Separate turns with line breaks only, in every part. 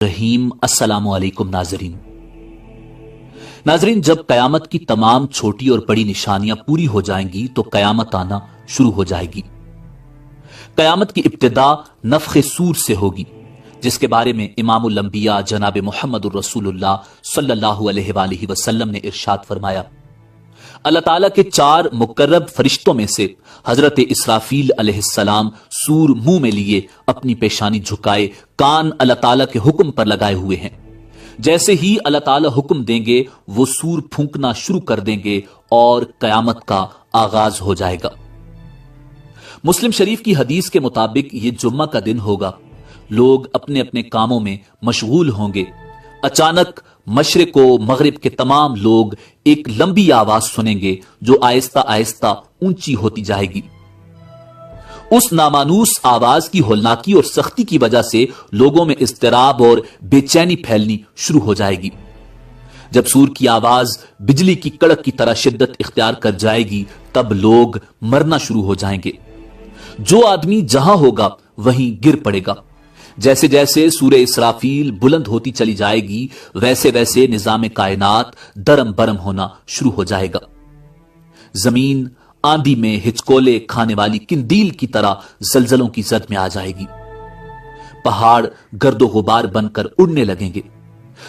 رحیم السلام علیکم ناظرین، جب قیامت کی تمام چھوٹی اور بڑی نشانیاں پوری ہو جائیں گی تو قیامت آنا شروع ہو جائے گی۔ قیامت کی ابتدا نفخ سور سے ہوگی، جس کے بارے میں امام الانبیاء جناب محمد الرسول اللہ صلی اللہ علیہ وآلہ وسلم نے ارشاد فرمایا، اللہ تعالیٰ کے 4 مقرب فرشتوں میں سے حضرت اسرافیل علیہ السلام سور منہ میں لیے اپنی پیشانی جھکائے کان اللہ تعالیٰ کے حکم پر لگائے ہوئے ہیں۔ جیسے ہی اللہ تعالیٰ حکم دیں گے وہ سور پھونکنا شروع کر دیں گے اور قیامت کا آغاز ہو جائے گا۔ مسلم شریف کی حدیث کے مطابق یہ جمعہ کا دن ہوگا، لوگ اپنے اپنے کاموں میں مشغول ہوں گے۔ اچانک مشرق و مغرب کے تمام لوگ ایک لمبی آواز سنیں گے جو آہستہ آہستہ اونچی ہوتی جائے گی۔ اس نامانوس آواز کی ہولناکی اور سختی کی وجہ سے لوگوں میں اضطراب اور بے چینی پھیلنی شروع ہو جائے گی۔ جب سور کی آواز بجلی کی کڑک کی طرح شدت اختیار کر جائے گی تب لوگ مرنا شروع ہو جائیں گے۔ جو آدمی جہاں ہوگا وہیں گر پڑے گا۔ جیسے جیسے سورہ اسرافیل بلند ہوتی چلی جائے گی ویسے ویسے نظام کائنات درم برم ہونا شروع ہو جائے گا۔ زمین آندھی میں ہچکولے کھانے والی قندیل کی طرح زلزلوں کی زد میں آ جائے گی۔ پہاڑ گرد و غبار بن کر اڑنے لگیں گے،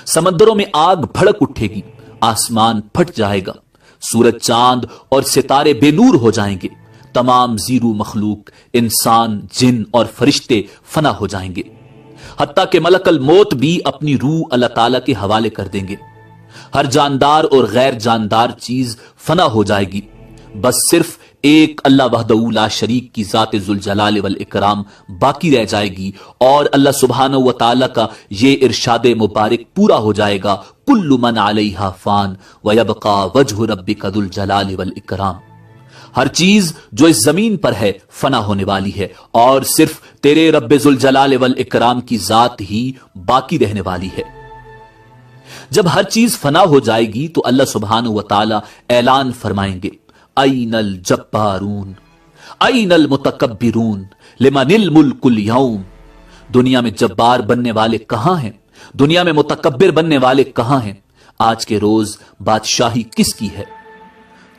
سمندروں میں آگ بھڑک اٹھے گی، آسمان پھٹ جائے گا، سورج چاند اور ستارے بے نور ہو جائیں گے، تمام زیرو مخلوق انسان جن اور فرشتے فنا ہو جائیں گے، حتیٰ کہ ملک الموت بھی اپنی روح اللہ تعالیٰ کے حوالے کر دیں گے۔ ہر جاندار اور غیر جاندار چیز فنا ہو جائے گی، بس صرف ایک اللہ وحدہ لا شریک کی ذات ذوالجلال والاکرام باقی رہ جائے گی، اور اللہ سبحانہ و تعالیٰ کا یہ ارشاد مبارک پورا ہو جائے گا، کل من علیہا فان ویبقى وجہ ربک ذو الجلال والاکرام۔ ہر چیز جو اس زمین پر ہے فنا ہونے والی ہے اور صرف تیرے رب ذوالجلال والاکرام کی ذات ہی باقی رہنے والی ہے۔ جب ہر چیز فنا ہو جائے گی تو اللہ سبحانہ و تعالی اعلان فرمائیں گے، این الجبارون این المتکبرون لمن الملک اليوم۔ دنیا میں جبار بننے والے کہاں ہیں؟ دنیا میں متکبر بننے والے کہاں ہیں؟ آج کے روز بادشاہی کس کی ہے؟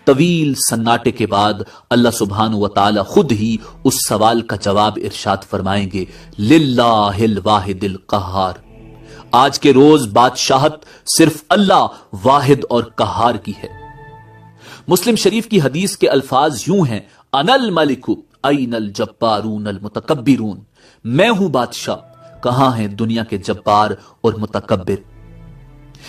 طویل سناٹے کے بعد اللہ سبحانہ و تعالی خود ہی اس سوال کا جواب ارشاد فرمائیں گے، للہ الواحد القہار۔ آج کے روز بادشاہت صرف اللہ واحد اور قہار کی ہے۔ مسلم شریف کی حدیث کے الفاظ یوں ہیں، انا الملک این الجبارون المتکبرون۔ میں ہوں بادشاہ، کہاں ہیں دنیا کے جبار اور متکبر؟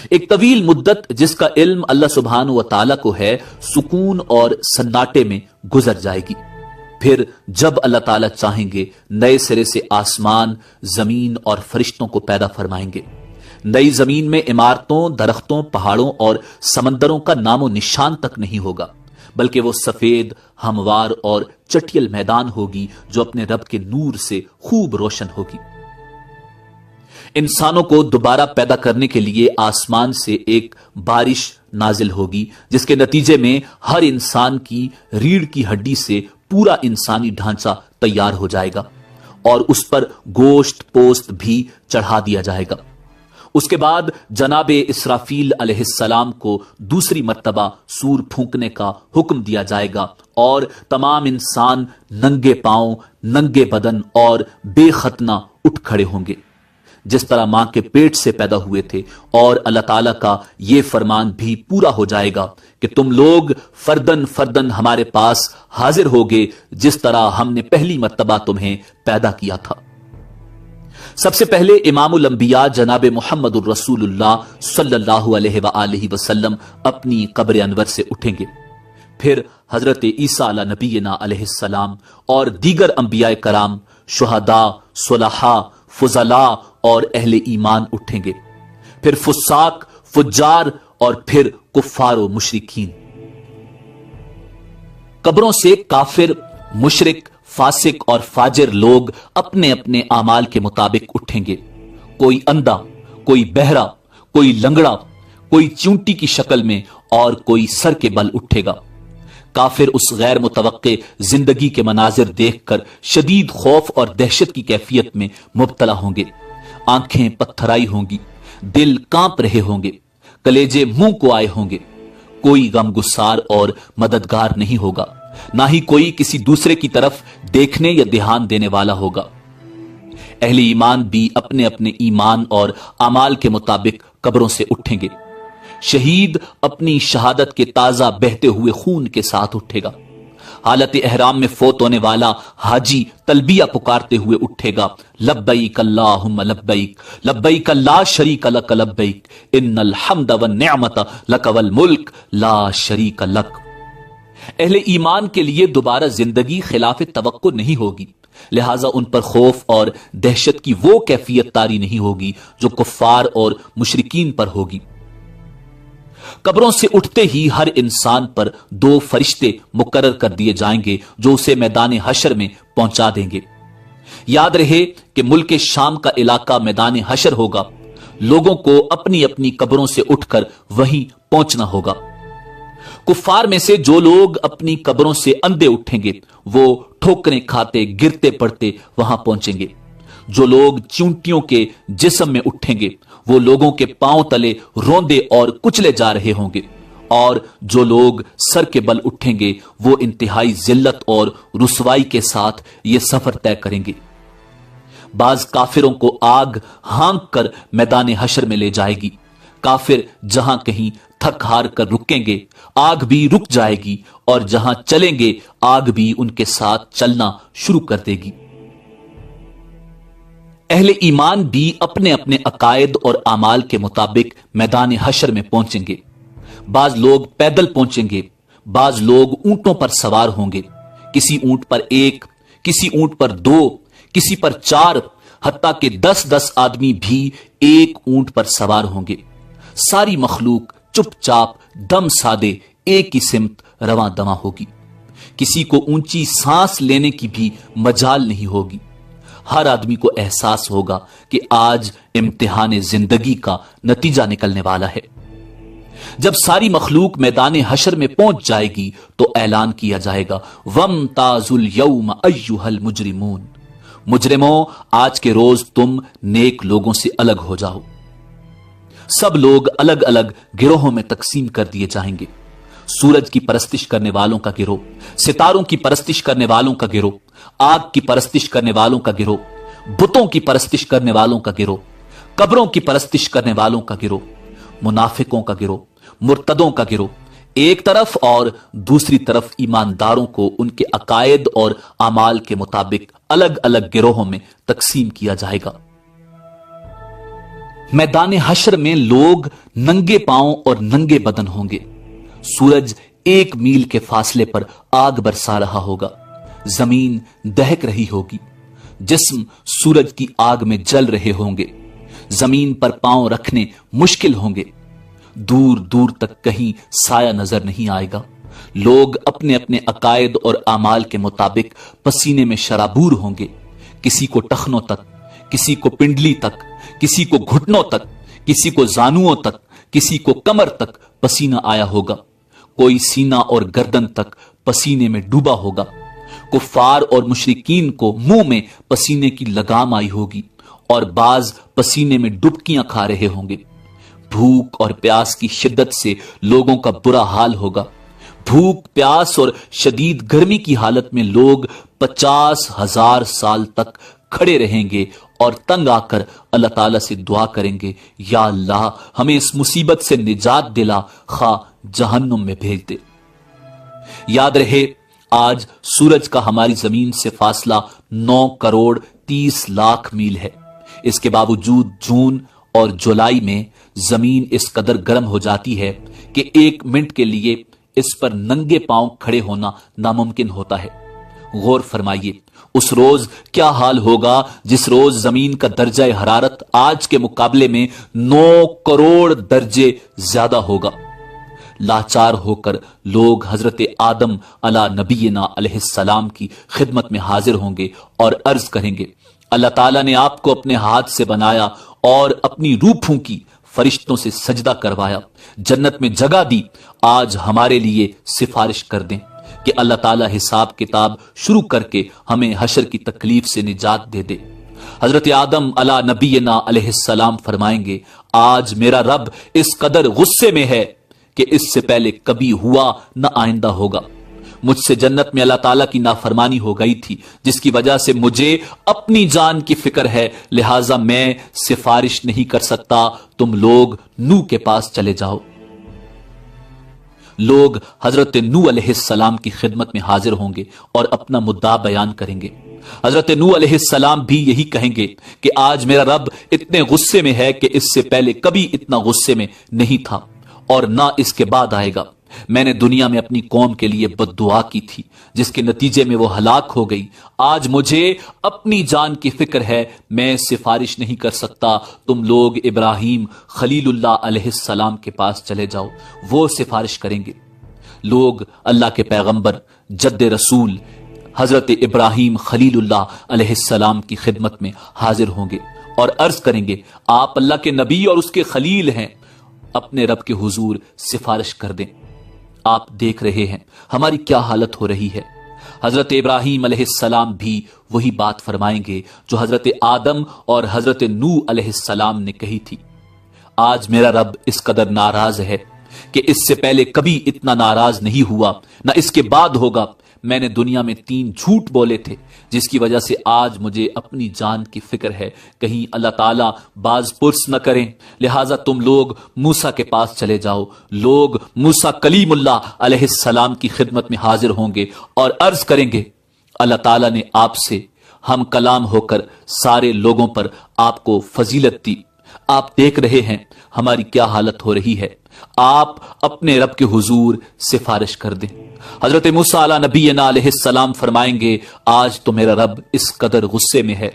ایک طویل مدت جس کا علم اللہ سبحانہ و تعالیٰ کو ہے سکون اور سناٹے میں گزر جائے گی۔ پھر جب اللہ تعالیٰ چاہیں گے نئے سرے سے آسمان، زمین اور فرشتوں کو پیدا فرمائیں گے۔ نئی زمین میں عمارتوں، درختوں، پہاڑوں اور سمندروں کا نام و نشان تک نہیں ہوگا، بلکہ وہ سفید، ہموار اور چٹیل میدان ہوگی جو اپنے رب کے نور سے خوب روشن ہوگی۔ انسانوں کو دوبارہ پیدا کرنے کے لیے آسمان سے ایک بارش نازل ہوگی جس کے نتیجے میں ہر انسان کی ریڑھ کی ہڈی سے پورا انسانی ڈھانچہ تیار ہو جائے گا اور اس پر گوشت پوست بھی چڑھا دیا جائے گا۔ اس کے بعد جناب اسرافیل علیہ السلام کو دوسری مرتبہ سور پھونکنے کا حکم دیا جائے گا اور تمام انسان ننگے پاؤں، ننگے بدن اور بے ختنہ اٹھ کھڑے ہوں گے جس طرح ماں کے پیٹ سے پیدا ہوئے تھے، اور اللہ تعالیٰ کا یہ فرمان بھی پورا ہو جائے گا کہ تم لوگ فردن فردن ہمارے پاس حاضر ہوگے جس طرح ہم نے پہلی مرتبہ تمہیں پیدا کیا تھا۔ سب سے پہلے امام الانبیاء جناب محمد الرسول اللہ صلی اللہ علیہ وآلہ وسلم اپنی قبر انور سے اٹھیں گے، پھر حضرت عیسیٰ علیہ نبینا علیہ السلام اور دیگر انبیاء کرام، شہداء، صلحاء، فضلاء اور اہل ایمان اٹھیں گے، پھر فساق، فجار اور پھر کفار و مشرکین۔ قبروں سے کافر، مشرک، فاسق اور فاجر لوگ اپنے اپنے اعمال کے مطابق اٹھیں گے۔ کوئی اندھا، کوئی بہرا، کوئی لنگڑا، کوئی چونٹی کی شکل میں اور کوئی سر کے بل اٹھے گا۔ کافر اس غیر متوقع زندگی کے مناظر دیکھ کر شدید خوف اور دہشت کی کیفیت میں مبتلا ہوں گے۔ آنکھیں پتھرائی ہوں گی، دل کانپ رہے ہوں گے، کلیجے منہ کو آئے ہوں گے۔ کوئی غم گسار اور مددگار نہیں ہوگا، نہ ہی کوئی کسی دوسرے کی طرف دیکھنے یا دھیان دینے والا ہوگا۔ اہل ایمان بھی اپنے اپنے ایمان اور اعمال کے مطابق قبروں سے اٹھیں گے۔ شہید اپنی شہادت کے تازہ بہتے ہوئے خون کے ساتھ اٹھے گا۔ حالت احرام میں فوت ہونے والا حاجی تلبیہ پکارتے ہوئے اٹھے گا، لبیک اللہم لبیک، لبیک لا شریک لک لبیک، ان الحمد والنعمت لک والملک لا شریک لک۔ اہل ایمان کے لیے دوبارہ زندگی خلاف توقع نہیں ہوگی، لہذا ان پر خوف اور دہشت کی وہ کیفیت طاری نہیں ہوگی جو کفار اور مشرکین پر ہوگی۔ قبروں سے اٹھتے ہی ہر انسان پر 2 فرشتے مقرر کر دیے جائیں گے جو اسے میدان حشر میں پہنچا دیں گے۔ یاد رہے کہ ملک شام کا علاقہ میدان حشر ہوگا، لوگوں کو اپنی اپنی قبروں سے اٹھ کر وہیں پہنچنا ہوگا۔ کفار میں سے جو لوگ اپنی قبروں سے اندھے اٹھیں گے وہ ٹھوکریں کھاتے گرتے پڑتے وہاں پہنچیں گے۔ جو لوگ چونٹیوں کے جسم میں اٹھیں گے وہ لوگوں کے پاؤں تلے روندے اور کچلے جا رہے ہوں گے، اور جو لوگ سر کے بل اٹھیں گے وہ انتہائی ذلت اور رسوائی کے ساتھ یہ سفر طے کریں گے۔ بعض کافروں کو آگ ہانک کر میدان حشر میں لے جائے گی۔ کافر جہاں کہیں تھک ہار کر رکیں گے آگ بھی رک جائے گی، اور جہاں چلیں گے آگ بھی ان کے ساتھ چلنا شروع کر دے گی۔ اہل ایمان بھی اپنے اپنے عقائد اور اعمال کے مطابق میدان حشر میں پہنچیں گے۔ بعض لوگ پیدل پہنچیں گے، بعض لوگ اونٹوں پر سوار ہوں گے، کسی اونٹ پر 1، کسی اونٹ پر 2، کسی پر 4، حتیٰ کہ 10 آدمی بھی ایک اونٹ پر سوار ہوں گے۔ ساری مخلوق چپ چاپ دم سادے ایک ہی سمت رواں دواں ہوگی۔ کسی کو اونچی سانس لینے کی بھی مجال نہیں ہوگی۔ ہر آدمی کو احساس ہوگا کہ آج امتحان زندگی کا نتیجہ نکلنے والا ہے۔ جب ساری مخلوق میدان حشر میں پہنچ جائے گی تو اعلان کیا جائے گا، وَامْتَازُوا الْيَوْمَ أَيُّهَا الْمُجْرِمُونَ، مجرموں آج کے روز تم نیک لوگوں سے الگ ہو جاؤ۔ سب لوگ الگ الگ گروہوں میں تقسیم کر دیے جائیں گے۔ سورج کی پرستش کرنے والوں کا گروہ، ستاروں کی پرستش کرنے والوں کا گروہ، آگ کی پرستش کرنے والوں کا گروہ، بتوں کی پرستش کرنے والوں کا گروہ، قبروں کی پرستش کرنے والوں کا گروہ، منافقوں کا گروہ، مرتدوں کا گروہ ایک طرف، اور دوسری طرف ایمانداروں کو ان کے عقائد اور اعمال کے مطابق الگ الگ گروہوں میں تقسیم کیا جائے گا۔ میدان حشر میں لوگ ننگے پاؤں اور ننگے بدن ہوں گے۔ سورج 1 میل کے فاصلے پر آگ برسا رہا ہوگا، زمین دہک رہی ہوگی، جسم سورج کی آگ میں جل رہے ہوں گے، زمین پر پاؤں رکھنے مشکل ہوں گے، دور دور تک کہیں سایہ نظر نہیں آئے گا۔ لوگ اپنے اپنے عقائد اور اعمال کے مطابق پسینے میں شرابور ہوں گے، کسی کو ٹخنوں تک، کسی کو پنڈلی تک، کسی کو گھٹنوں تک، کسی کو زانوؤں تک، کسی کو کمر تک پسینہ آیا ہوگا، کوئی سینہ اور گردن تک پسینے میں ڈوبا ہوگا۔ کفار اور مشرکین کو منہ میں پسینے کی لگام آئی ہوگی، اور بعض پسینے میں ڈبکیاں کھا رہے ہوں گے۔ بھوک اور پیاس کی شدت سے لوگوں کا برا حال ہوگا۔ بھوک، پیاس اور شدید گرمی کی حالت میں لوگ 50,000 سال تک کھڑے رہیں گے اور تنگ آ کر اللہ تعالیٰ سے دعا کریں گے، یا اللہ ہمیں اس مصیبت سے نجات دلا، خواہ جہنم میں بھیج دے۔ یاد رہے آج سورج کا ہماری زمین سے فاصلہ 9 کروڑ 30 لاکھ میل ہے۔ اس کے باوجود جون اور جولائی میں زمین اس قدر گرم ہو جاتی ہے کہ 1 منٹ کے لیے اس پر ننگے پاؤں کھڑے ہونا ناممکن ہوتا ہے۔ غور فرمائیے اس روز کیا حال ہوگا جس روز زمین کا درجہ حرارت آج کے مقابلے میں 9 کروڑ درجے زیادہ ہوگا۔ لاچار ہو کر لوگ حضرت آدم علی نبینا علیہ السلام کی خدمت میں حاضر ہوں گے اور عرض کریں گے، اللہ تعالیٰ نے آپ کو اپنے ہاتھ سے بنایا اور اپنی روح پھونکی، فرشتوں سے سجدہ کروایا، جنت میں جگہ دی، آج ہمارے لیے سفارش کر دیں کہ اللہ تعالیٰ حساب کتاب شروع کر کے ہمیں حشر کی تکلیف سے نجات دے دے۔ حضرت آدم علی نبینا علیہ السلام فرمائیں گے آج میرا رب اس قدر غصے میں ہے کہ اس سے پہلے کبھی ہوا نہ آئندہ ہوگا. مجھ سے جنت میں اللہ تعالیٰ کی نافرمانی ہو گئی تھی جس کی وجہ سے مجھے اپنی جان کی فکر ہے، لہٰذا میں سفارش نہیں کر سکتا، تم لوگ نوح کے پاس چلے جاؤ. لوگ حضرت نوح علیہ السلام کی خدمت میں حاضر ہوں گے اور اپنا مدعا بیان کریں گے. حضرت نوح علیہ السلام بھی یہی کہیں گے کہ آج میرا رب اتنے غصے میں ہے کہ اس سے پہلے کبھی اتنا غصے میں نہیں تھا اور نہ اس کے بعد آئے گا. میں نے دنیا میں اپنی قوم کے لیے بد دعا کی تھی جس کے نتیجے میں وہ ہلاک ہو گئی. آج مجھے اپنی جان کی فکر ہے، میں سفارش نہیں کر سکتا، تم لوگ ابراہیم خلیل اللہ علیہ السلام کے پاس چلے جاؤ، وہ سفارش کریں گے. لوگ اللہ کے پیغمبر جد رسول حضرت ابراہیم خلیل اللہ علیہ السلام کی خدمت میں حاضر ہوں گے اور عرض کریں گے آپ اللہ کے نبی اور اس کے خلیل ہیں، اپنے رب کے حضور سفارش کر دیں. آپ دیکھ رہے ہیں ہماری کیا حالت ہو رہی ہے. حضرت ابراہیم علیہ السلام بھی وہی بات فرمائیں گے جو حضرت آدم اور حضرت نوح علیہ السلام نے کہی تھی. آج میرا رب اس قدر ناراض ہے کہ اس سے پہلے کبھی اتنا ناراض نہیں ہوا، نہ اس کے بعد ہوگا. میں نے دنیا میں 3 جھوٹ بولے تھے جس کی وجہ سے آج مجھے اپنی جان کی فکر ہے، کہیں اللہ تعالیٰ باز پرس نہ کریں. لہٰذا تم لوگ موسیٰ کے پاس چلے جاؤ. لوگ موسیٰ کلیم اللہ علیہ السلام کی خدمت میں حاضر ہوں گے اور عرض کریں گے اللہ تعالیٰ نے آپ سے ہم کلام ہو کر سارے لوگوں پر آپ کو فضیلت دی. آپ دیکھ رہے ہیں ہماری کیا حالت ہو رہی ہے، آپ اپنے رب کے حضور سفارش کر دیں. حضرت موسیٰ علیہ نبینا علیہ السلام فرمائیں گے آج تو میرا رب اس قدر غصے میں ہے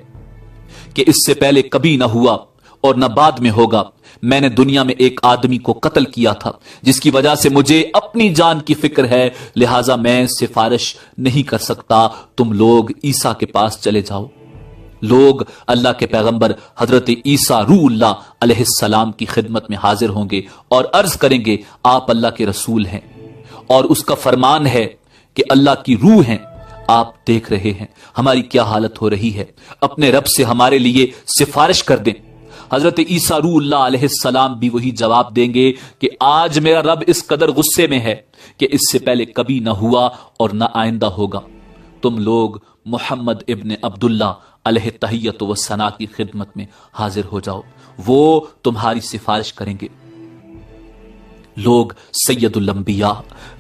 کہ اس سے پہلے کبھی نہ ہوا اور نہ بعد میں ہوگا. میں نے دنیا میں ایک آدمی کو قتل کیا تھا جس کی وجہ سے مجھے اپنی جان کی فکر ہے، لہٰذا میں سفارش نہیں کر سکتا، تم لوگ عیسیٰ کے پاس چلے جاؤ. لوگ اللہ کے پیغمبر حضرت عیسیٰ روح اللہ علیہ السلام کی خدمت میں حاضر ہوں گے اور عرض کریں گے آپ اللہ کے رسول ہیں اور اس کا فرمان ہے کہ اللہ کی روح ہیں. آپ دیکھ رہے ہیں ہماری کیا حالت ہو رہی ہے، اپنے رب سے ہمارے لیے سفارش کر دیں. حضرت عیسیٰ روح اللہ علیہ السلام بھی وہی جواب دیں گے کہ آج میرا رب اس قدر غصے میں ہے کہ اس سے پہلے کبھی نہ ہوا اور نہ آئندہ ہوگا. تم لوگ محمد ابن عبداللہ علیہ تحیت و ثنا کی خدمت میں حاضر ہو جاؤ، وہ تمہاری سفارش کریں گے. لوگ سید الانبیاء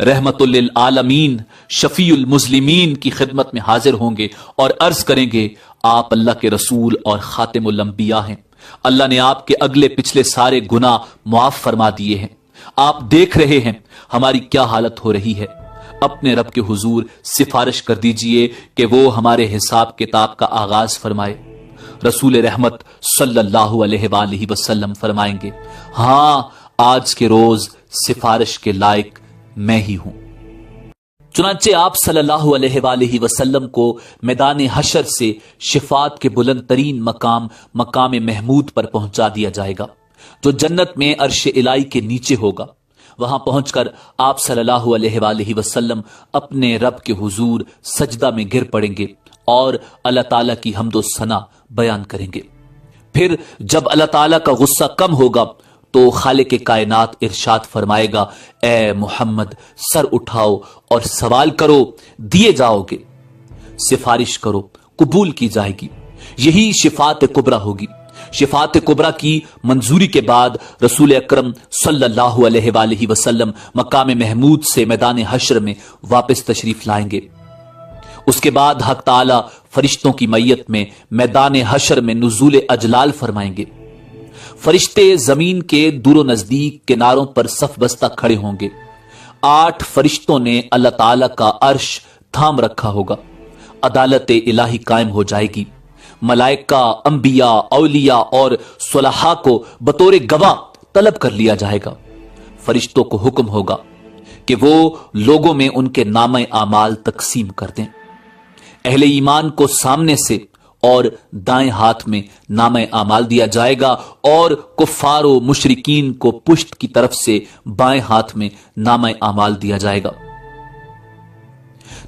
رحمت للعالمین شفیع المسلمین کی خدمت میں حاضر ہوں گے اور عرض کریں گے آپ اللہ کے رسول اور خاتم الانبیاء ہیں، اللہ نے آپ کے اگلے پچھلے سارے گناہ معاف فرما دیے ہیں. آپ دیکھ رہے ہیں ہماری کیا حالت ہو رہی ہے، اپنے رب کے حضور سفارش کر دیجئے کہ وہ ہمارے حساب کتاب کا آغاز فرمائے. رسول رحمت صلی اللہ علیہ وآلہ وسلم فرمائیں گے ہاں آج کے روز سفارش کے لائق میں ہی ہوں. چنانچہ آپ صلی اللہ علیہ وآلہ وسلم کو میدان حشر سے شفاعت کے بلند ترین مقام محمود پر پہنچا دیا جائے گا جو جنت میں عرش الہی کے نیچے ہوگا. وہاں پہنچ کر آپ صلی اللہ علیہ وآلہ وسلم اپنے رب کے حضور سجدہ میں گر پڑیں گے اور اللہ تعالیٰ کی حمد و ثنا بیان کریں گے. پھر جب اللہ تعالیٰ کا غصہ کم ہوگا تو خالق کائنات ارشاد فرمائے گا اے محمد سر اٹھاؤ اور سوال کرو دیے جاؤ گے، سفارش کرو قبول کی جائے گی. یہی شفاعت کبریٰ ہوگی. شفاعت کبریٰ کی منظوری کے بعد رسول اکرم صلی اللہ علیہ وآلہ وسلم مقام محمود سے میدان حشر میں واپس تشریف لائیں گے. اس کے بعد حق تعالی فرشتوں کی میت میں میدان حشر میں نزول اجلال فرمائیں گے. فرشتے زمین کے دور و نزدیک کناروں پر صف بستہ کھڑے ہوں گے. 8 فرشتوں نے اللہ تعالی کا عرش تھام رکھا ہوگا. عدالت الہی قائم ہو جائے گی. ملائکہ، انبیاء، اولیاء اور صلحاء کو بطور گواہ طلب کر لیا جائے گا. فرشتوں کو حکم ہوگا کہ وہ لوگوں میں ان کے نامہ اعمال تقسیم کر دیں. اہل ایمان کو سامنے سے اور دائیں ہاتھ میں نامہ اعمال دیا جائے گا اور کفار و مشرکین کو پشت کی طرف سے بائیں ہاتھ میں نامہ اعمال دیا جائے گا.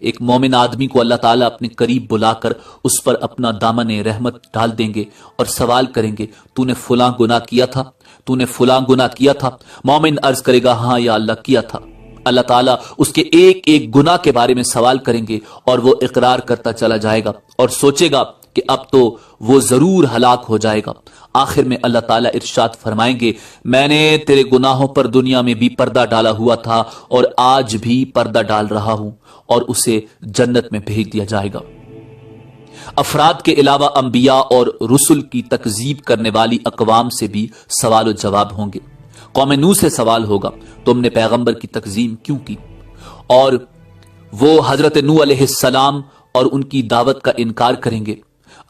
ایک مومن آدمی کو اللہ تعالیٰ اپنے قریب بلا کر اس پر اپنا دامن رحمت ڈال دیں گے اور سوال کریں گے تو نے فلاں گناہ کیا تھا، تو نے فلاں گناہ کیا تھا؟ مومن عرض کرے گا ہاں یا اللہ کیا تھا۔ اللہ تعالیٰ اس کے ایک ایک گناہ کے بارے میں سوال کریں گے اور وہ اقرار کرتا چلا جائے گا اور سوچے گا کہ اب تو وہ ضرور ہلاک ہو جائے گا۔ آخر میں اللہ تعالیٰ ارشاد فرمائیں گے میں نے تیرے گناہوں پر دنیا میں بھی پردہ ڈالا ہوا تھا اور آج بھی پردہ ڈال رہا ہوں، اور اسے جنت میں بھیج دیا جائے گا۔ افراد کے علاوہ انبیاء اور رسل کی تکذیب کرنے والی اقوام سے بھی سوال و جواب ہوں گے۔ قوم نوح سے سوال ہوگا تم نے پیغمبر کی تکذیب کیوں کی؟ اور وہ حضرت نوح علیہ السلام اور ان کی دعوت کا انکار کریں گے۔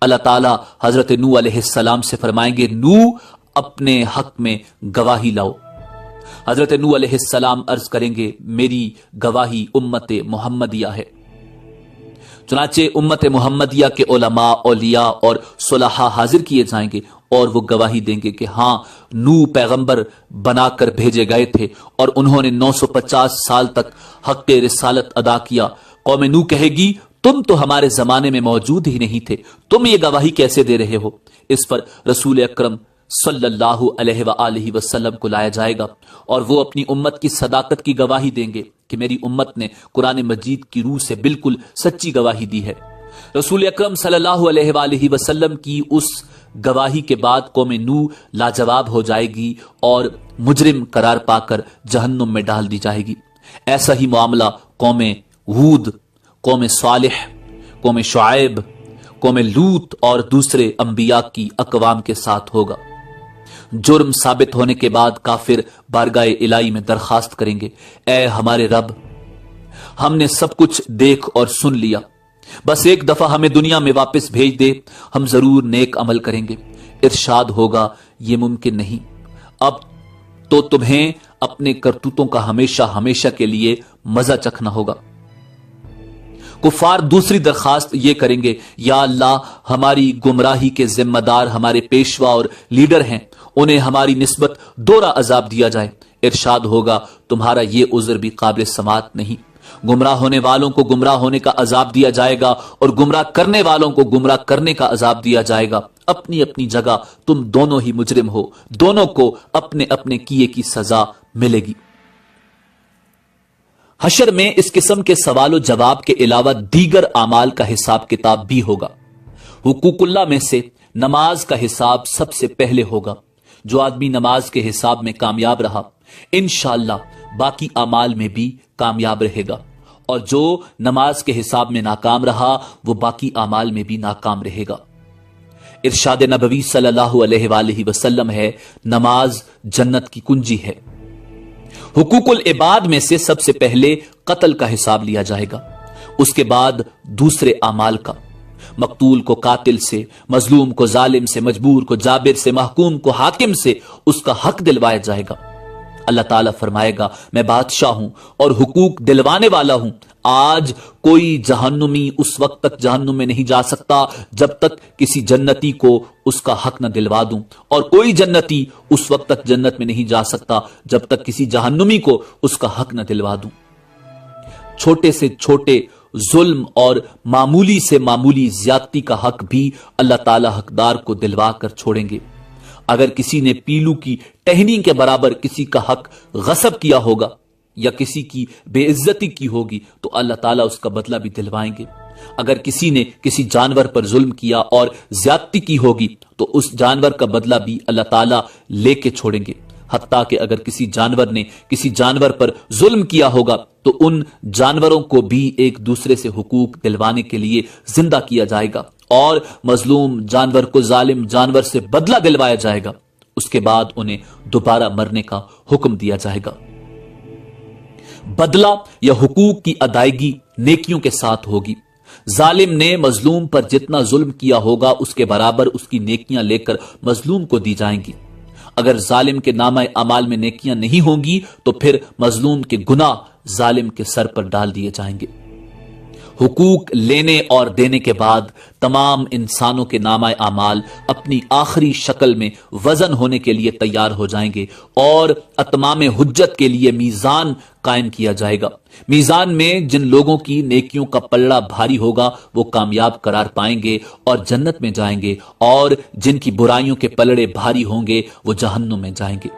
اللہ تعالیٰ حضرت نوح علیہ السلام سے فرمائیں گے نوح اپنے حق میں گواہی لاؤ۔ حضرت نوح علیہ السلام عرض کریں گے میری گواہی امت محمدیہ ہے۔ چنانچہ امت محمدیہ کے علماء، اولیاء اور صلحاء حاضر کیے جائیں گے اور وہ گواہی دیں گے کہ ہاں نوح پیغمبر بنا کر بھیجے گئے تھے اور انہوں نے 950 سال تک حق رسالت ادا کیا۔ قوم نوح کہے گی تم تو ہمارے زمانے میں موجود ہی نہیں تھے، تم یہ گواہی کیسے دے رہے ہو؟ اس پر رسول اکرم صلی اللہ علیہ وآلہ وسلم کو لایا جائے گا اور وہ اپنی امت کی صداقت کی گواہی دیں گے کہ میری امت نے قرآن مجید کی روح سے بالکل سچی گواہی دی ہے۔ رسول اکرم صلی اللہ علیہ وآلہ وسلم کی اس گواہی کے بعد قوم نوح لاجواب ہو جائے گی اور مجرم قرار پا کر جہنم میں ڈال دی جائے گی۔ ایسا ہی معاملہ قوم ہود، قوم صالح، قوم شعیب، قوم لوط اور دوسرے انبیاء کی اقوام کے ساتھ ہوگا۔ جرم ثابت ہونے کے بعد کافر بارگاہ الہی میں درخواست کریں گے اے ہمارے رب، ہم نے سب کچھ دیکھ اور سن لیا، بس ایک دفعہ ہمیں دنیا میں واپس بھیج دے، ہم ضرور نیک عمل کریں گے۔ ارشاد ہوگا یہ ممکن نہیں، اب تو تمہیں اپنے کرتوتوں کا ہمیشہ ہمیشہ کے لیے مزہ چکھنا ہوگا۔ کفار دوسری درخواست یہ کریں گے یا اللہ ہماری گمراہی کے ذمہ دار ہمارے پیشوا اور لیڈر ہیں، انہیں ہماری نسبت دوہرا عذاب دیا جائے۔ ارشاد ہوگا تمہارا یہ عذر بھی قابل سماعت نہیں، گمراہ ہونے والوں کو گمراہ ہونے کا عذاب دیا جائے گا اور گمراہ کرنے والوں کو گمراہ کرنے کا عذاب دیا جائے گا۔ اپنی اپنی جگہ تم دونوں ہی مجرم ہو، دونوں کو اپنے اپنے کیے کی سزا ملے گی۔ حشر میں اس قسم کے سوال و جواب کے علاوہ دیگر اعمال کا حساب کتاب بھی ہوگا۔ حقوق اللہ میں سے نماز کا حساب سب سے پہلے ہوگا۔ جو آدمی نماز کے حساب میں کامیاب رہا انشاءاللہ باقی اعمال میں بھی کامیاب رہے گا، اور جو نماز کے حساب میں ناکام رہا وہ باقی اعمال میں بھی ناکام رہے گا۔ ارشاد نبوی صلی اللہ علیہ وآلہ وسلم ہے نماز جنت کی کنجی ہے۔ حقوق العباد میں سے سب سے پہلے قتل کا حساب لیا جائے گا، اس کے بعد دوسرے اعمال کا، مقتول کو قاتل سے، مظلوم کو ظالم سے، مجبور کو جابر سے، محکوم کو حاکم سے اس کا حق دلوایا جائے گا۔ اللہ تعالیٰ فرمائے گا میں بادشاہ ہوں اور حقوق دلوانے والا ہوں، آج کوئی جہنمی اس وقت تک جہنم میں نہیں جا سکتا جب تک کسی جنتی کو اس کا حق نہ دلوا دوں، اور کوئی جنتی اس وقت تک جنت میں نہیں جا سکتا جب تک کسی جہنمی کو اس کا حق نہ دلوا دوں۔ چھوٹے سے چھوٹے ظلم اور معمولی سے معمولی زیادتی کا حق بھی اللہ تعالی حقدار کو دلوا کر چھوڑیں گے۔ اگر کسی نے پیلو کی ٹہنی کے برابر کسی کا حق غصب کیا ہوگا یا کسی کی بے عزتی کی ہوگی تو اللہ تعالیٰ اس کا بدلہ بھی دلوائیں گے۔ اگر کسی نے کسی جانور پر ظلم کیا اور زیادتی کی ہوگی تو اس جانور کا بدلہ بھی اللہ تعالیٰ لے کے چھوڑیں گے۔ حتیٰ کہ اگر کسی جانور نے کسی جانور پر ظلم کیا ہوگا تو ان جانوروں کو بھی ایک دوسرے سے حقوق دلوانے کے لیے زندہ کیا جائے گا اور مظلوم جانور کو ظالم جانور سے بدلہ دلوایا جائے گا، اس کے بعد انہیں دوبارہ مرنے کا حکم دیا جائے گا۔ بدلہ یا حقوق کی ادائیگی نیکیوں کے ساتھ ہوگی۔ ظالم نے مظلوم پر جتنا ظلم کیا ہوگا اس کے برابر اس کی نیکیاں لے کر مظلوم کو دی جائیں گی۔ اگر ظالم کے نامہ اعمال میں نیکیاں نہیں ہوں گی تو پھر مظلوم کے گناہ ظالم کے سر پر ڈال دیے جائیں گے۔ حقوق لینے اور دینے کے بعد تمام انسانوں کے نامہ اعمال اپنی آخری شکل میں وزن ہونے کے لیے تیار ہو جائیں گے اور اتمام حجت کے لیے میزان قائم کیا جائے گا۔ میزان میں جن لوگوں کی نیکیوں کا پلڑا بھاری ہوگا وہ کامیاب قرار پائیں گے اور جنت میں جائیں گے، اور جن کی برائیوں کے پلڑے بھاری ہوں گے وہ جہنم میں جائیں گے۔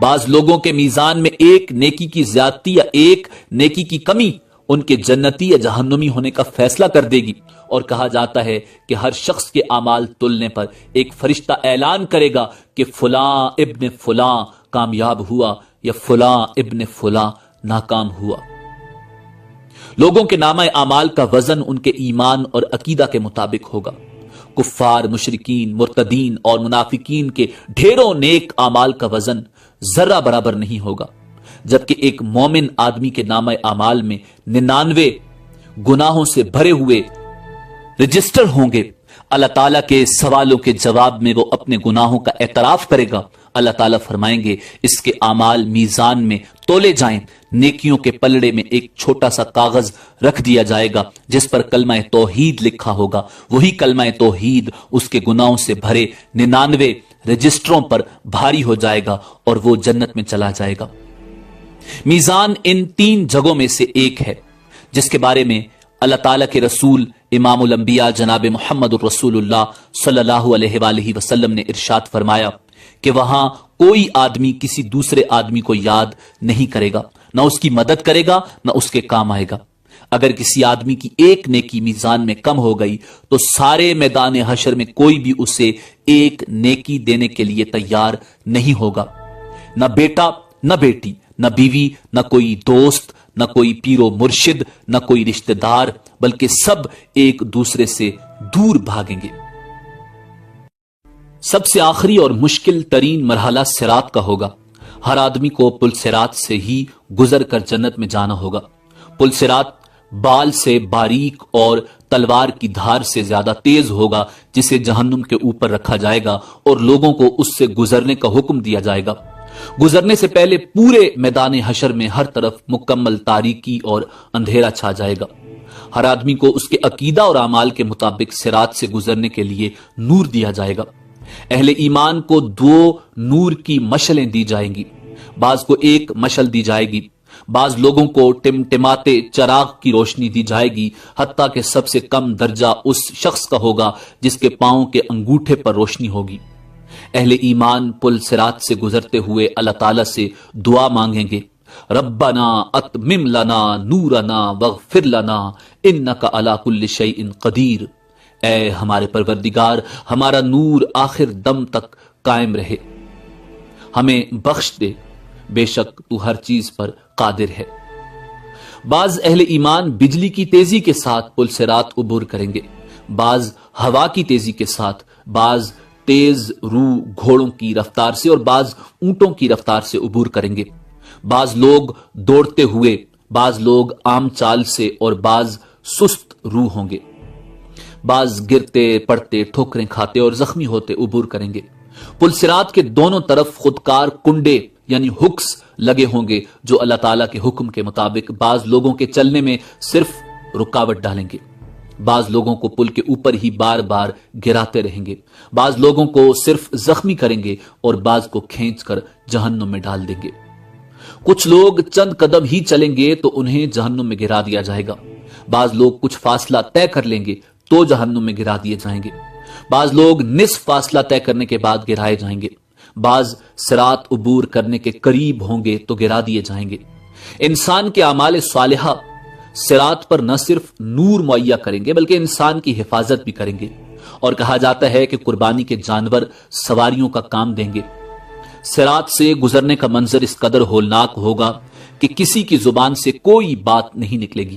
بعض لوگوں کے میزان میں ایک نیکی کی زیادتی یا ایک نیکی کی کمی ان کے جنتی یا جہنمی ہونے کا فیصلہ کر دے گی، اور کہا جاتا ہے کہ ہر شخص کے اعمال تلنے پر ایک فرشتہ اعلان کرے گا کہ فلاں ابن فلاں کامیاب ہوا یا فلاں ابن فلاں ناکام ہوا۔ لوگوں کے نامہ اعمال کا وزن ان کے ایمان اور عقیدہ کے مطابق ہوگا۔ کفار، مشرکین، مرتدین اور منافقین کے ڈھیروں نیک اعمال کا وزن ذرہ برابر نہیں ہوگا، جبکہ ایک مومن آدمی کے نامہ اعمال میں 99 گناہوں سے بھرے ہوئے رجسٹر ہوں گے۔ اللہ تعالیٰ کے سوالوں کے جواب میں وہ اپنے گناہوں کا اعتراف کرے گا۔ اللہ تعالیٰ فرمائیں گے اس کے اعمال میزان میں تولے جائیں، نیکیوں کے پلڑے میں ایک چھوٹا سا کاغذ رکھ دیا جائے گا جس پر کلمہ توحید لکھا ہوگا۔ وہی کلمہ توحید اس کے گناہوں سے بھرے 99 رجسٹروں پر بھاری ہو جائے گا اور وہ جنت میں چلا جائے گا۔ میزان ان 3 جگہوں میں سے ایک ہے جس کے بارے میں اللہ تعالیٰ کے رسول امام الانبیاء جناب محمد الرسول اللہ صلی اللہ علیہ وآلہ وسلم نے ارشاد فرمایا کہ وہاں کوئی آدمی کسی دوسرے آدمی کو یاد نہیں کرے گا، نہ اس کی مدد کرے گا، نہ اس کے کام آئے گا۔ اگر کسی آدمی کی ایک نیکی میزان میں کم ہو گئی تو سارے میدان حشر میں کوئی بھی اسے ایک نیکی دینے کے لیے تیار نہیں ہوگا، نہ بیٹا، نہ بیٹی، نہ بیوی، نہ کوئی دوست، نہ کوئی پیر و مرشد، نہ کوئی رشتہ دار، بلکہ سب ایک دوسرے سے دور بھاگیں گے۔ سب سے آخری اور مشکل ترین مرحلہ صراط کا ہوگا۔ ہر آدمی کو پل صراط سے ہی گزر کر جنت میں جانا ہوگا۔ پل صراط بال سے باریک اور تلوار کی دھار سے زیادہ تیز ہوگا، جسے جہنم کے اوپر رکھا جائے گا اور لوگوں کو اس سے گزرنے کا حکم دیا جائے گا۔ گزرنے سے پہلے پورے میدان حشر میں ہر طرف مکمل تاریکی اور اندھیرا چھا جائے گا۔ ہر آدمی کو اس کے عقیدہ اور اعمال کے مطابق صراط سے گزرنے کے لیے نور دیا جائے گا۔ اہل ایمان کو 2 نور کی مشلیں دی جائیں گی، بعض کو ایک مشل دی جائے گی، بعض لوگوں کو ٹمٹماتے چراغ کی روشنی دی جائے گی، حتیٰ کہ سب سے کم درجہ اس شخص کا ہوگا جس کے پاؤں کے انگوٹھے پر روشنی ہوگی۔ اہل ایمان پل صراط سے گزرتے ہوئے اللہ تعالیٰ سے دعا مانگیں گے، ربنا اتمم لنا نورنا واغفر لنا انک علی کل شیء قدیر۔ اے ہمارے پروردگار، ہمارا نور آخر دم تک قائم رہے، ہمیں بخش دے، بے شک تو ہر چیز پر قادر ہے۔ بعض اہل ایمان بجلی کی تیزی کے ساتھ پل صراط عبور کریں گے، بعض ہوا کی تیزی کے ساتھ، بعض تیز رو گھوڑوں کی رفتار سے اور بعض اونٹوں کی رفتار سے عبور کریں گے۔ بعض لوگ دوڑتے ہوئے، بعض لوگ عام چال سے اور بعض سست رو ہوں گے، بعض گرتے پڑتے، ٹھوکریں کھاتے اور زخمی ہوتے عبور کریں گے۔ پل صراط کے دونوں طرف خودکار کنڈے یعنی ہکس لگے ہوں گے جو اللہ تعالیٰ کے حکم کے مطابق بعض لوگوں کے چلنے میں صرف رکاوٹ ڈالیں گے، بعض لوگوں کو پل کے اوپر ہی بار بار گراتے رہیں گے، بعض لوگوں کو صرف زخمی کریں گے اور بعض کو کھینچ کر جہنم میں ڈال دیں گے۔ کچھ لوگ چند قدم ہی چلیں گے تو انہیں جہنم میں گرا دیا جائے گا، بعض لوگ کچھ فاصلہ طے کر لیں گے تو جہنم میں گرا دیے جائیں گے، بعض لوگ نصف فاصلہ طے کرنے کے بعد گرائے جائیں گے، بعض صراط عبور کرنے کے قریب ہوں گے تو گرا دیے جائیں گے۔ انسان کے اعمال صالحہ صراط پر نہ صرف نور مہیا کریں گے بلکہ انسان کی حفاظت بھی کریں گے، اور کہا جاتا ہے کہ قربانی کے جانور سواریوں کا کام دیں گے۔ صراط سے گزرنے کا منظر اس قدر ہولناک ہوگا کہ کسی کی زبان سے کوئی بات نہیں نکلے گی،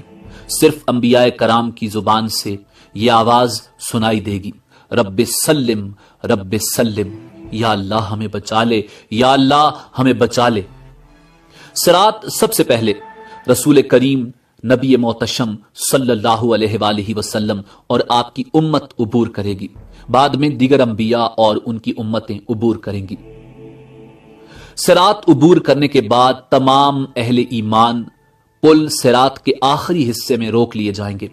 صرف انبیاء کرام کی زبان سے یہ آواز سنائی دے گی، رب سلم رب سلم، یا اللہ ہمیں بچا لے، یا اللہ ہمیں بچا لے۔ صراط سب سے پہلے رسول کریم نبی محتشم صلی اللہ علیہ وآلہ وسلم اور آپ کی امت عبور کرے گی، بعد میں دیگر انبیاء اور ان کی امتیں عبور کریں گی۔ صراط عبور کرنے کے بعد تمام اہل ایمان پل صراط کے آخری حصے میں روک لیے جائیں گے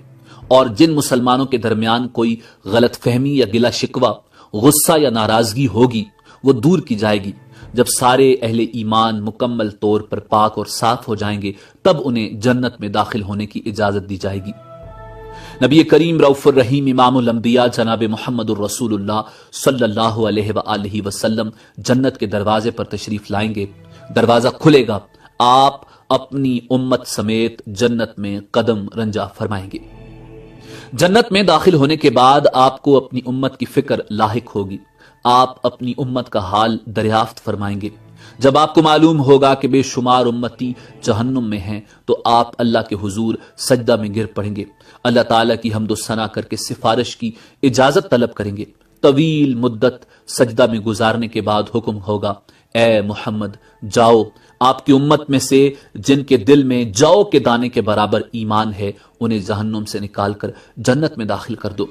اور جن مسلمانوں کے درمیان کوئی غلط فہمی یا گلا شکوہ، غصہ یا ناراضگی ہوگی وہ دور کی جائے گی۔ جب سارے اہل ایمان مکمل طور پر پاک اور صاف ہو جائیں گے تب انہیں جنت میں داخل ہونے کی اجازت دی جائے گی۔ نبی کریم رؤوف الرحیم امام الانبیاء جناب محمد الرسول اللہ صلی اللہ علیہ وآلہ وسلم جنت کے دروازے پر تشریف لائیں گے۔ دروازہ کھلے گا، آپ اپنی امت سمیت جنت میں قدم رنجا فرمائیں گے۔ جنت میں داخل ہونے کے بعد آپ کو اپنی امت کی فکر لاحق ہوگی، آپ اپنی امت کا حال دریافت فرمائیں گے۔ جب آپ کو معلوم ہوگا کہ بے شمار امتی جہنم میں ہیں تو آپ اللہ کے حضور سجدہ میں گر پڑیں گے، اللہ تعالیٰ کی حمد و ثنا کر کے سفارش کی اجازت طلب کریں گے۔ طویل مدت سجدہ میں گزارنے کے بعد حکم ہوگا، اے محمد جاؤ، آپ کی امت میں سے جن کے دل میں جو کے دانے کے برابر ایمان ہے انہیں جہنم سے نکال کر جنت میں داخل کر دو۔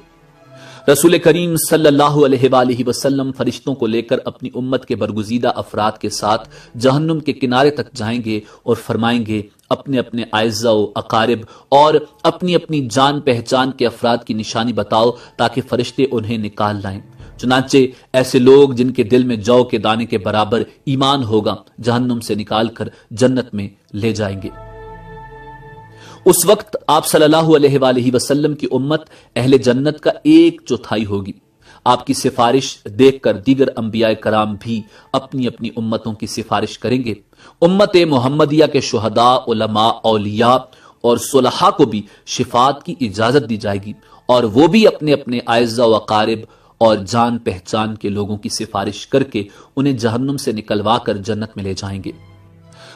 رسول کریم صلی اللہ علیہ وآلہ وسلم فرشتوں کو لے کر اپنی امت کے برگزیدہ افراد کے ساتھ جہنم کے کنارے تک جائیں گے اور فرمائیں گے، اپنے اپنے اعزاء و اقارب اور اپنی اپنی جان پہچان کے افراد کی نشانی بتاؤ تاکہ فرشتے انہیں نکال لائیں۔ چنانچہ ایسے لوگ جن کے دل میں جو کے دانے کے برابر ایمان ہوگا جہنم سے نکال کر جنت میں لے جائیں گے۔ اس وقت آپ صلی اللہ علیہ وآلہ وسلم کی امت اہل جنت کا 1/4 ہوگی۔ آپ کی سفارش دیکھ کر دیگر انبیاء کرام بھی اپنی اپنی امتوں کی سفارش کریں گے۔ امت محمدیہ کے شہداء، علماء، اولیاء اور صلحاء کو بھی شفاعت کی اجازت دی جائے گی اور وہ بھی اپنے اپنے اعزاء و اقارب اور جان پہچان کے لوگوں کی سفارش کر کے انہیں جہنم سے نکلوا کر جنت میں لے جائیں گے۔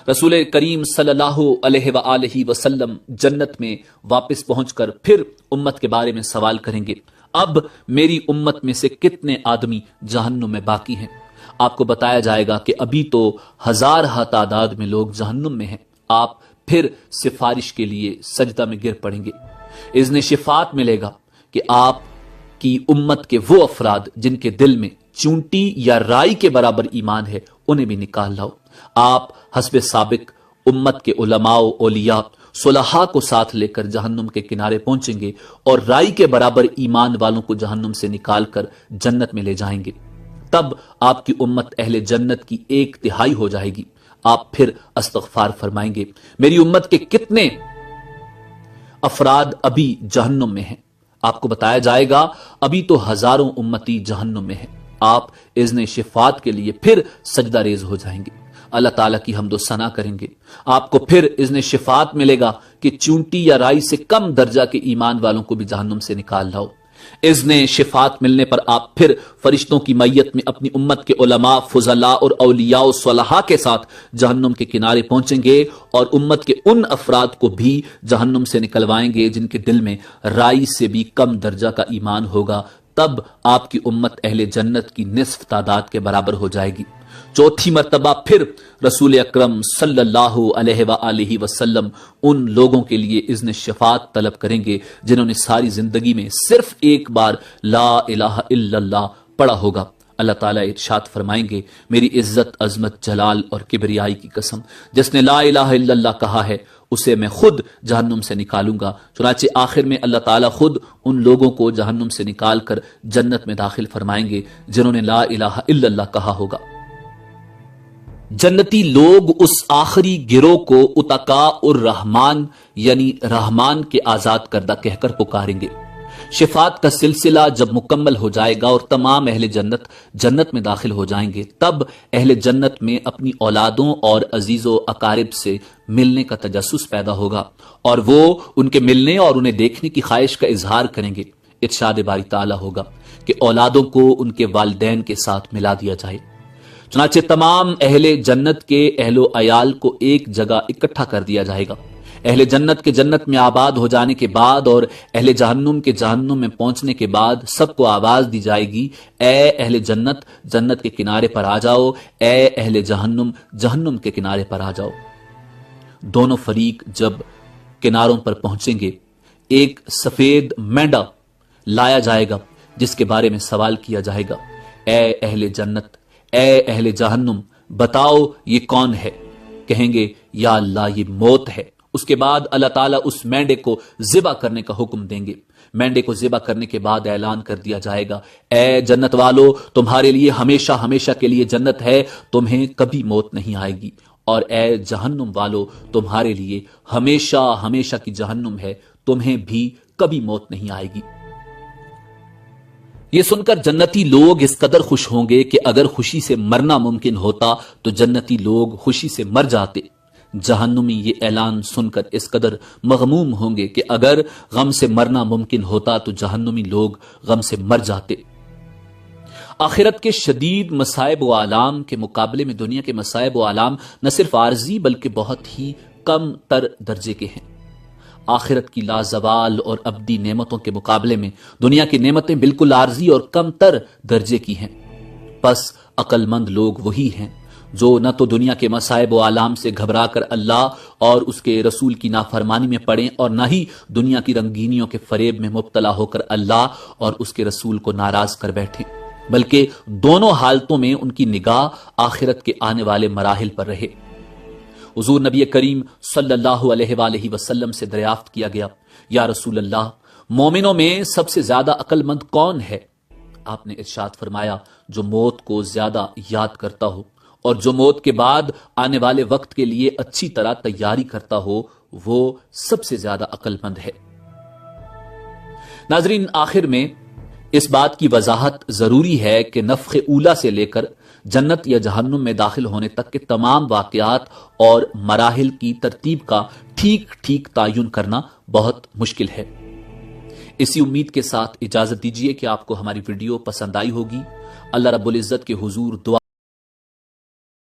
رسول کریم صلی اللہ علیہ وآلہ وسلم جنت میں واپس پہنچ کر پھر امت کے بارے میں سوال کریں گے، اب میری امت میں سے کتنے آدمی جہنم میں باقی ہیں؟ آپ کو بتایا جائے گا کہ ابھی تو ہزارہ تعداد میں لوگ جہنم میں ہیں۔ آپ پھر سفارش کے لیے سجدہ میں گر پڑیں گے۔ اذن شفاعت ملے گا کہ آپ کی امت کے وہ افراد جن کے دل میں چونٹی یا رائی کے برابر ایمان ہے انہیں بھی نکال لاؤ۔ آپ حسب سابق امت کے علماء و اولیاء صلحاء کو ساتھ لے کر جہنم کے کنارے پہنچیں گے اور رائی کے برابر ایمان والوں کو جہنم سے نکال کر جنت میں لے جائیں گے۔ تب آپ کی امت اہل جنت کی 1/3 ہو جائے گی۔ آپ پھر استغفار فرمائیں گے، میری امت کے کتنے افراد ابھی جہنم میں ہیں؟ آپ کو بتایا جائے گا ابھی تو ہزاروں امتی جہنم میں ہیں۔ آپ اذن شفاعت کے لیے پھر سجدہ ریز ہو جائیں گے، اللہ تعالیٰ کی حمد و ثنا کریں گے۔ آپ کو پھر اذن شفاعت ملے گا کہ چونٹی یا رائی سے کم درجہ کے ایمان والوں کو بھی جہنم سے نکال لاؤ۔ اذن شفاعت ملنے پر آپ پھر فرشتوں کی میت میں اپنی امت کے علماء، فضلاء اور اولیاء و صلحاء کے ساتھ جہنم کے کنارے پہنچیں گے اور امت کے ان افراد کو بھی جہنم سے نکلوائیں گے جن کے دل میں رائی سے بھی کم درجہ کا ایمان ہوگا۔ تب آپ کی امت اہل جنت کی نصف تعداد کے برابر ہو جائے گی۔ چوتھی مرتبہ پھر رسول اکرم صلی اللہ علیہ وآلہ وسلم ان لوگوں کے لیے اذن شفاعت طلب کریں گے جنہوں نے ساری زندگی میں صرف ایک بار لا الہ الا اللہ پڑھا ہوگا۔ اللہ تعالیٰ ارشاد فرمائیں گے، میری عزت، عظمت، جلال اور کبریائی کی قسم، جس نے لا الہ الا اللہ کہا ہے اسے میں خود جہنم سے نکالوں گا۔ چنانچہ آخر میں اللہ تعالیٰ خود ان لوگوں کو جہنم سے نکال کر جنت میں داخل فرمائیں گے جنہوں نے لا الہ الا اللہ کہا ہوگا۔ جنتی لوگ اس آخری گروہ کو اتقاء الرحمان یعنی رحمان کے آزاد کردہ کہہ کر پکاریں گے۔ شفاعت کا سلسلہ جب مکمل ہو جائے گا اور تمام اہل جنت جنت میں داخل ہو جائیں گے، تب اہل جنت میں اپنی اولادوں اور عزیز و اقارب سے ملنے کا تجسس پیدا ہوگا اور وہ ان کے ملنے اور انہیں دیکھنے کی خواہش کا اظہار کریں گے۔ ارشاد باری تعالیٰ ہوگا کہ اولادوں کو ان کے والدین کے ساتھ ملا دیا جائے۔ چنانچہ تمام اہل جنت کے اہل و عیال کو ایک جگہ اکٹھا کر دیا جائے گا۔ اہل جنت کے جنت میں آباد ہو جانے کے بعد اور اہل جہنم کے جہنم میں پہنچنے کے بعد سب کو آواز دی جائے گی، اے اہل جنت جنت کے کنارے پر آ جاؤ، اے اہل جہنم جہنم کے کنارے پر آ جاؤ۔ دونوں فریق جب کناروں پر پہنچیں گے، ایک سفید مینڈا لایا جائے گا جس کے بارے میں سوال کیا جائے گا، اے اہل جنت، اے اہل جہنم، بتاؤ یہ کون ہے؟ کہیں گے یا اللہ یہ موت ہے۔ اس کے بعد اللہ تعالیٰ اس مینڈے کو ذبح کرنے کا حکم دیں گے. مینڈے کو ذبح کرنے کے بعد اعلان کر دیا جائے گا، اے جنت والو، تمہارے لیے ہمیشہ ہمیشہ کے لیے جنت ہے، تمہیں کبھی موت نہیں آئے گی. اور اے جہنم والو، تمہارے لیے ہمیشہ ہمیشہ کی جہنم ہے، تمہیں بھی کبھی موت نہیں آئے گی. یہ سن کر جنتی لوگ اس قدر خوش ہوں گے کہ اگر خوشی سے مرنا ممکن ہوتا تو جنتی لوگ خوشی سے مر جاتے. جہنمی یہ اعلان سن کر اس قدر مغموم ہوں گے کہ اگر غم سے مرنا ممکن ہوتا تو جہنمی لوگ غم سے مر جاتے. آخرت کے شدید مصائب و آلام کے مقابلے میں دنیا کے مصائب و آلام نہ صرف عارضی بلکہ بہت ہی کم تر درجے کے ہیں. آخرت کی لازوال اور ابدی نعمتوں کے مقابلے میں دنیا کی نعمتیں بالکل عارضی اور کم تر درجے کی ہیں. بس عقل مند لوگ وہی ہیں جو نہ تو دنیا کے مصائب و آلام سے گھبرا کر اللہ اور اس کے رسول کی نافرمانی میں پڑیں اور نہ ہی دنیا کی رنگینیوں کے فریب میں مبتلا ہو کر اللہ اور اس کے رسول کو ناراض کر بیٹھیں، بلکہ دونوں حالتوں میں ان کی نگاہ آخرت کے آنے والے مراحل پر رہے. حضور نبی کریم صلی اللہ علیہ وآلہ وسلم سے دریافت کیا گیا، یا رسول اللہ، مومنوں میں سب سے زیادہ عقل مند کون ہے؟ آپ نے ارشاد فرمایا، جو موت کو زیادہ یاد کرتا ہو اور جو موت کے بعد آنے والے وقت کے لیے اچھی طرح تیاری کرتا ہو، وہ سب سے زیادہ عقل مند ہے. ناظرین، آخر میں اس بات کی وضاحت ضروری ہے کہ نفخ اولا سے لے کر جنت یا جہنم میں داخل ہونے تک کے تمام واقعات اور مراحل کی ترتیب کا ٹھیک ٹھیک تعین کرنا بہت مشکل ہے. اسی امید کے ساتھ اجازت دیجیے کہ آپ کو ہماری ویڈیو پسند آئی ہوگی. اللہ رب العزت کے حضور دعا